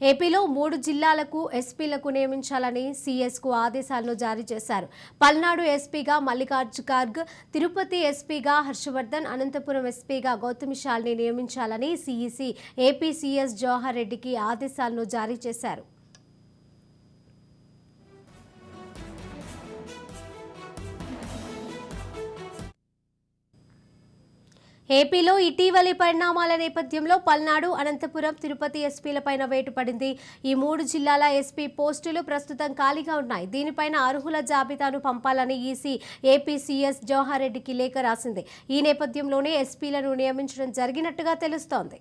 ఏపీలో 3 జిల్లాలకు ఎస్పీలకు నియమించాలని సీఎస్కు ఆదేశాలను జారీ చేశారు. పల్నాడు ఎస్పీగా మల్లికార్జున ఖార్గే, తిరుపతి ఎస్పీగా హర్షవర్ధన్, అనంతపురం ఎస్పీగా గౌతమిశాల్ని నియమించాలని సీఈసీ ఏపీ సీఎస్ జవహర్ రెడ్డికి ఆదేశాలను జారీ చేశారు. ఏపీలో ఇటీవలి పరిణామాల నేపథ్యంలో పల్నాడు, అనంతపురం, తిరుపతి ఎస్పీలపైన వేటు పడింది. ఈ 3 జిల్లాల ఎస్పీ పోస్టులు ప్రస్తుతం ఖాళీగా ఉన్నాయి. దీనిపైన అర్హుల జాబితాను పంపాలని ఈసీ ఏపీ సీఎస్ జవహర్ రెడ్డికి లేఖ రాసింది. ఈ నేపథ్యంలోనే ఎస్పీలను నియమించడం జరిగినట్టుగా తెలుస్తోంది.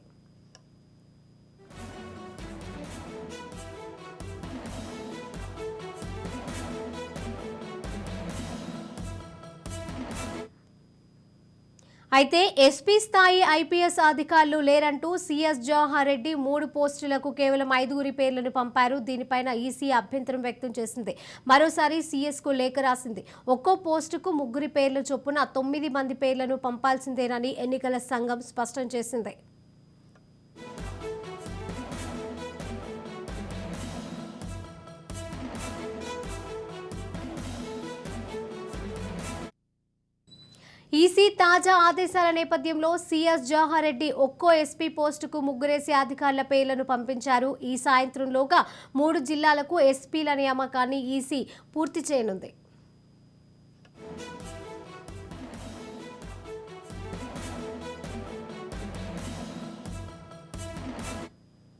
అయితే ఎస్పీ స్థాయి ఐపీఎస్ అధికారులు లేరంటూ సీఎస్ జవహర్ రెడ్డి 3 పోస్టులకు కేవలం 5గురి పేర్లను పంపారు. దీనిపైన ఈసీ అభ్యంతరం వ్యక్తం చేసింది. మరోసారి సీఎస్కు లేఖ రాసింది. ఒక్కో పోస్టుకు 3 పేర్ల చొప్పున 9 మంది పేర్లను పంపాల్సిందేనని ఎన్నికల సంఘం స్పష్టం చేసింది. ఈసీ తాజా ఆదేశాల నేపథ్యంలో సీఎస్ జవహర్ రెడ్డి ఒక్కో ఎస్పీ పోస్టుకు 3 అధికారుల పేర్లను పంపించారు. ఈ సాయంత్రంలోగా 3 జిల్లాలకు ఎస్పీల నియామకాన్ని ఈసీ పూర్తి చేయనుంది.